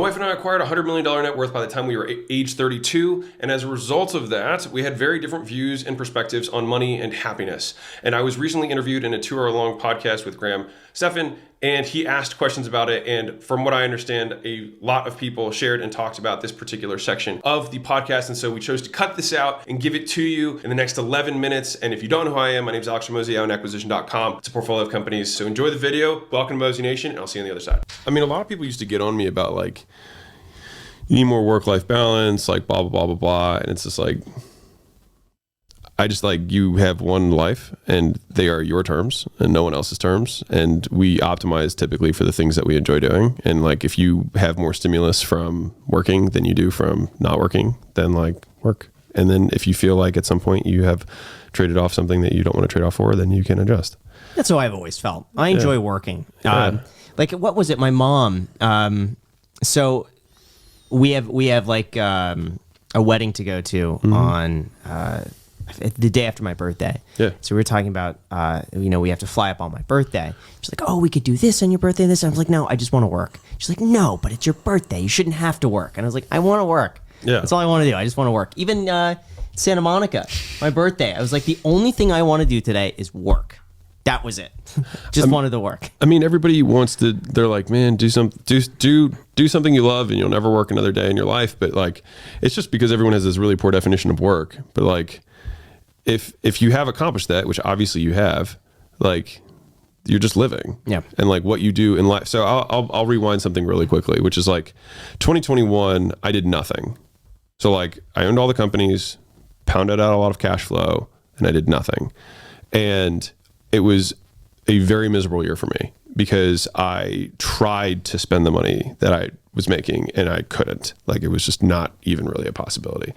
wife and I acquired a $100 million net worth by the time we were age 32. And as a result of that, we had very different views and perspectives on money and happiness. And I was recently interviewed in a 2-hour-long podcast with Graham Stephan, and he asked questions about it. And from what I understand, a lot of people shared and talked about this particular section of the podcast. And so we chose to cut this out and give it to you in the next 11 minutes. And if you don't know who I am, my name is Alex Hormozi. I own acquisition.com. It's a portfolio of companies. So enjoy the video. Welcome to Mozi Nation, and I'll see you on the other side. I mean, a lot of people used to get on me about like, you need more work-life balance, like blah, blah, blah, blah, blah. And it's just like, I just like, you have one life and they are your terms and no one else's terms. And we optimize typically for the things that we enjoy doing. And like, if you have more stimulus from working than you do from not working, then like work. And then if you feel like at some point you have traded off something that you don't want to trade off for, then you can adjust. That's how I've always felt. I enjoy working. Like, what was it? My mom. So we have like a wedding to go to on the day after my birthday. Yeah. So we were talking about, we have to fly up on my birthday. She's like, oh, we could do this on your birthday. This. And I was like, no, I just want to work. She's like, no, but it's your birthday. You shouldn't have to work. And I was like, I want to work. Yeah. That's all I want to do. I just want to work. Even Santa Monica, my birthday. I was like, the only thing I want to do today is work. That was it. Just wanted to work. I mean, everybody wants to, they're like, man, do something you love and you'll never work another day in your life. But like, it's just because everyone has this really poor definition of work. But like, if you have accomplished that, which obviously you have, like, you're just living. Yeah. And like what you do in life. So I'll rewind something really quickly, which is like 2021, I did nothing. So like I owned all the companies, pounded out a lot of cash flow, and I did nothing. And it was a very miserable year for me because I tried to spend the money that I was making and I couldn't. Like, it was just not even really a possibility.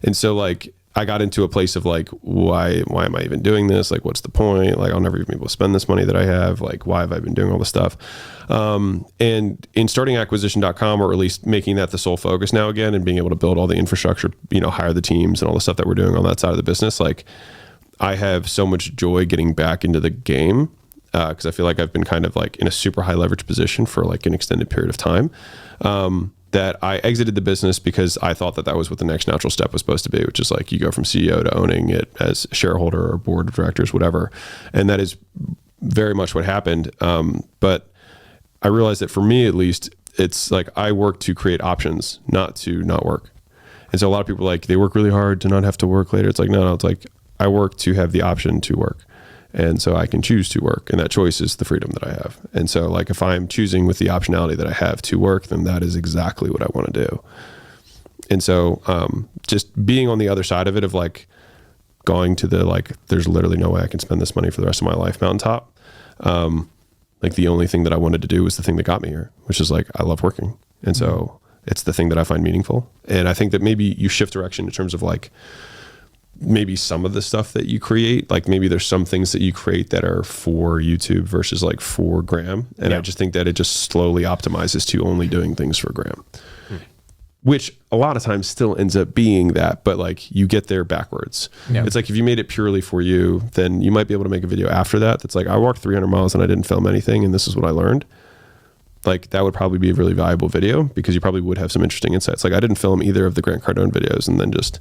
And so like I got into a place of like, why am I even doing this? Like, what's the point? Like, I'll never even be able to spend this money that I have. Like, why have I been doing all this stuff? And in starting acquisition.com, or at least making that the sole focus now again, and being able to build all the infrastructure, hire the teams and all the stuff that we're doing on that side of the business, like, I have so much joy getting back into the game because I feel like I've been kind of like in a super high leverage position for like an extended period of time. That I exited the business because I thought that was what the next natural step was supposed to be, which is like you go from CEO to owning it as shareholder or board of directors, whatever. And that is very much what happened. But I realized that for me, at least, it's like I work to create options, not to not work. And so a lot of people are like, they work really hard to not have to work later. It's like, no, it's like I work to have the option to work. And so I can choose to work, and that choice is the freedom that I have. And so like, if I'm choosing with the optionality that I have to work, then that is exactly what I want to do. And so just being on the other side of it, of like going to the, like, there's literally no way I can spend this money for the rest of my life mountaintop. Like the only thing that I wanted to do was the thing that got me here, which is like, I love working. And so it's the thing that I find meaningful. And I think that maybe you shift direction in terms of like, maybe some of the stuff that you create, like maybe there's some things that you create that are for YouTube versus like for Graham. And I just think that it just slowly optimizes to only doing things for Graham, which a lot of times still ends up being that, but like you get there backwards. It's like, if you made it purely for you, then you might be able to make a video after that. That's like, I walked 300 miles and I didn't film anything, and this is what I learned. Like, that would probably be a really valuable video because you probably would have some interesting insights. Like, I didn't film either of the Grant Cardone videos and then just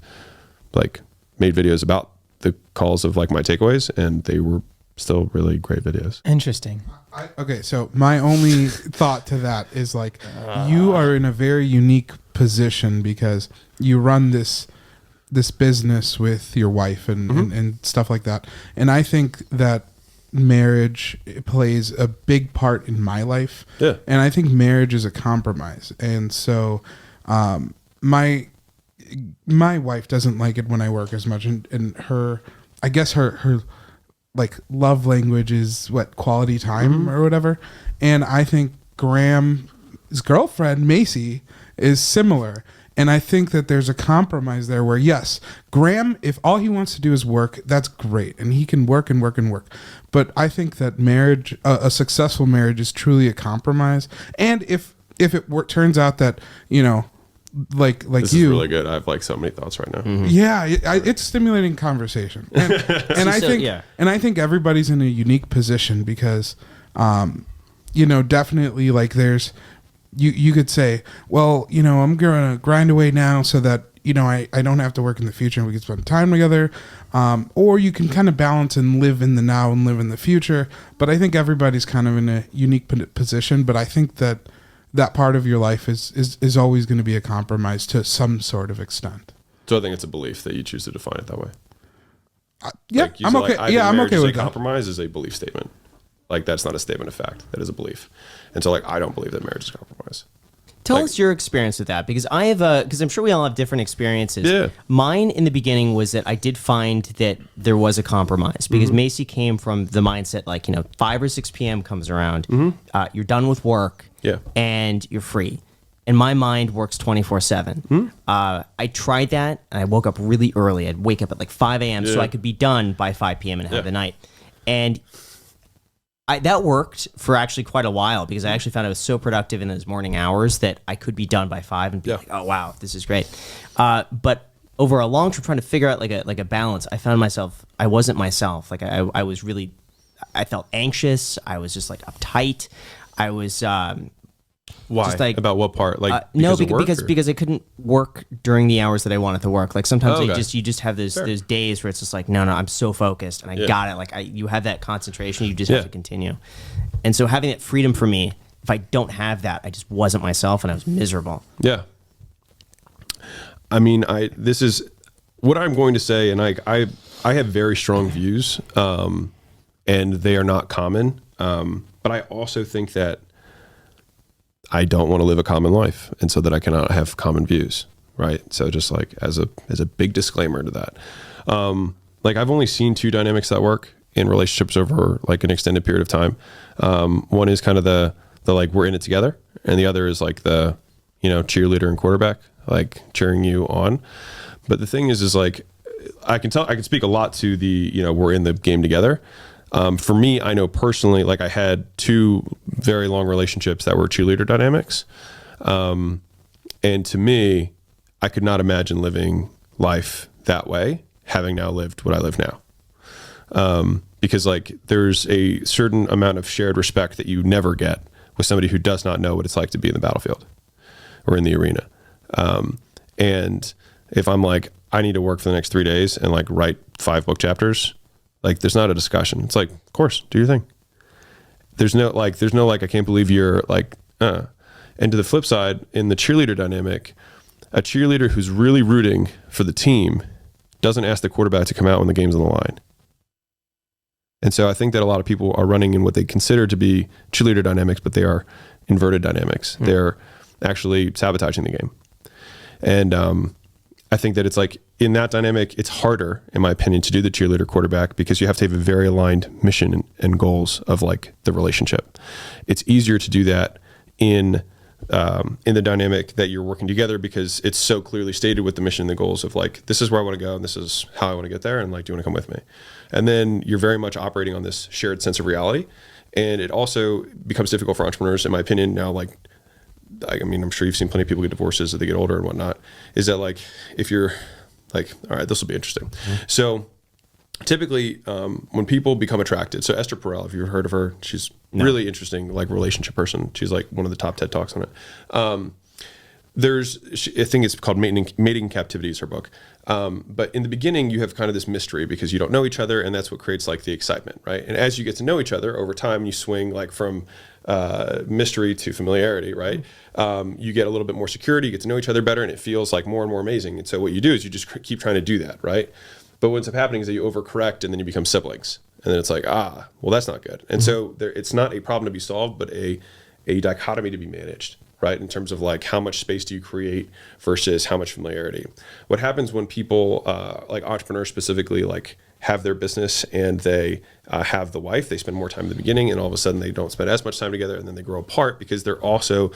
like made videos about the calls of like my takeaways, and they were still really great videos. Interesting. Okay, so my only thought to that is like, you are in a very unique position because you run this business with your wife and stuff like that. And I think that marriage plays a big part in my life. Yeah. And I think marriage is a compromise. And so my wife doesn't like it when I work as much, and her, I guess her like love language is what, quality time or whatever. And I think Graham's girlfriend, Macy, is similar. And I think that there's a compromise there where, yes, Graham, if all he wants to do is work, that's great. And he can work and work and work. But I think that marriage, a successful marriage, is truly a compromise. And if it turns out that, like this is really good. I have like so many thoughts right now. Yeah, it's stimulating conversation, and I think everybody's in a unique position because, definitely like there's you could say, well, I'm gonna grind away now so that I don't have to work in the future and we can spend time together. Or you can kind of balance and live in the now and live in the future. But I think everybody's kind of in a unique position. But I think that part of your life is always going to be a compromise to some sort of extent. So I think it's a belief that you choose to define it that way. Yeah, I'm okay. I'm okay with that. Compromise is a belief statement. Like, that's not a statement of fact. That is a belief. And so, I don't believe that marriage is compromise. Tell us your experience with that, because because I'm sure we all have different experiences. Yeah. Mine in the beginning was that I did find that there was a compromise, because Macy came from the mindset 5 or 6 p.m. comes around, you're done with work, and you're free. And my mind works 24/7. I tried that, and I woke up really early. I'd wake up at 5 a.m. so I could be done by 5 p.m. and have the night. And that worked for actually quite a while, because I actually found I was so productive in those morning hours that I could be done by 5 and be like, oh, wow, this is great. But over a long term, trying to figure out a balance, I found I wasn't myself. I was really, I felt anxious. I was just uptight. I was... Why? Just about what part? Because I couldn't work during the hours that I wanted to work. Sometimes you just have those days where it's just no, I'm so focused and I got it. You have that concentration. You just have to continue. And so having that freedom for me, if I don't have that, I just wasn't myself and I was miserable. Yeah. I mean, this is what I'm going to say, and I have very strong views, and they are not common. But I also think that I don't want to live a common life, and so that I cannot have common views, right? So just as a big disclaimer to that, I've only seen 2 dynamics that work in relationships over an extended period of time. One is kind of the we're in it together, and the other is the cheerleader and quarterback, cheering you on. But the thing is I can speak a lot to the we're in the game together. For me, I know personally, I had 2 very long relationships that were cheerleader dynamics. And to me, I could not imagine living life that way, having now lived what I live now. Because there's a certain amount of shared respect that you never get with somebody who does not know what it's like to be in the battlefield or in the arena. And if I'm I need to work for the next 3 days and write 5 book chapters, there's not a discussion. It's of course, do your thing. There's no I can't believe you're And to the flip side, in the cheerleader dynamic, a cheerleader who's really rooting for the team doesn't ask the quarterback to come out when the game's on the line. And so I think that a lot of people are running in what they consider to be cheerleader dynamics, but they are inverted dynamics. They're actually sabotaging the game. And I think that it's in that dynamic, it's harder, in my opinion, to do the cheerleader quarterback, because you have to have a very aligned mission and goals of the relationship. It's easier to do that in the dynamic that you're working together, because it's so clearly stated with the mission and the goals of this is where I want to go and this is how I want to get there, and do you want to come with me? And then you're very much operating on this shared sense of reality. And it also becomes difficult for entrepreneurs, in my opinion, now I'm sure you've seen plenty of people get divorces as they get older and whatnot, is that if you're all right, this will be interesting. So typically when people become attracted, so Esther Perel, if you've heard of her, she's really interesting, relationship person. She's one of the top TED Talks on it. I think it's called Mating Captivity is her book. But in the beginning, you have kind of this mystery because you don't know each other, and that's what creates the excitement, right? And as you get to know each other over time, you swing from mystery to familiarity, right? You get a little bit more security, you get to know each other better, and it feels more and more amazing. And so what you do is you just keep trying to do that, right? But what ends up happening is that you overcorrect, and then you become siblings. And then it's well, that's not good. And so it's not a problem to be solved, but a dichotomy to be managed, right? In terms of how much space do you create versus how much familiarity. What happens when people, entrepreneurs specifically, have their business and they have the wife, they spend more time in the beginning, and all of a sudden they don't spend as much time together, and then they grow apart because they're also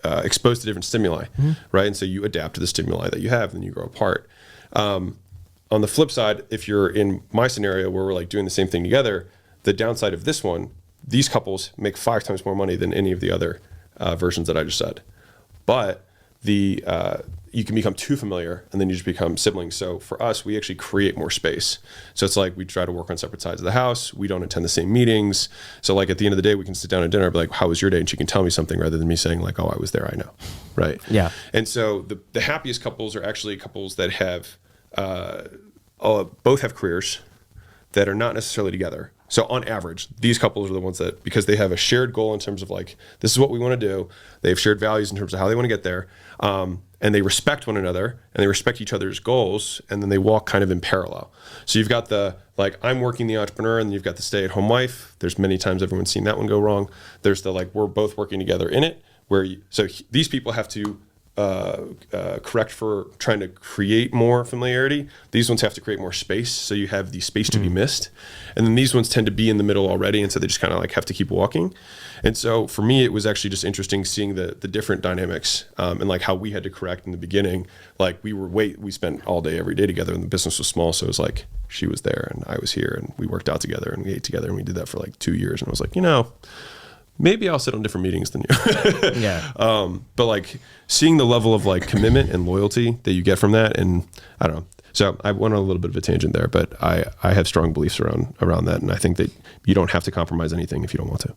exposed to different stimuli, right? And so you adapt to the stimuli that you have, and then you grow apart. On the flip side, if you're in my scenario where we're doing the same thing together, the downside of this one, these couples make 5 times more money than any of the other versions that I just said. But you can become too familiar and then you just become siblings. So for us, we actually create more space. So it's like we try to work on separate sides of the house. We don't attend the same meetings. So like at the end of the day, we can sit down at dinner and be like, how was your day? And she can tell me something rather than me saying like, oh, I was there, I know. Right. Yeah. And so the happiest couples are actually couples that have both have careers that are not necessarily together. So on average, these couples are the ones that, because they have a shared goal in terms of like, this is what we want to do. They have shared values in terms of how they want to get there. And they respect one another and they respect each other's goals. And then they walk kind of in parallel. So you've got the, like, I'm working the entrepreneur, and then you've got the stay-at-home wife. There's many times everyone's seen that one go wrong. There's the, like, we're both working together in it, where these people have to correct for trying to create more familiarity. These ones have to create more space, so you have the space to be missed. And then these ones tend to be in the middle already, and so they just kind of like have to keep walking. And so for me, it was actually just interesting seeing the different dynamics and like how we had to correct in the beginning. Like we spent all day every day together, and the business was small, so it was like she was there and I was here, and we worked out together and we ate together, and we did that for like 2 years. And I was like, maybe I'll sit on different meetings than you. Yeah. But like seeing the level of like commitment and loyalty that you get from that, and I don't know. So I went on a little bit of a tangent there, but I have strong beliefs around that, and I think that you don't have to compromise anything if you don't want to.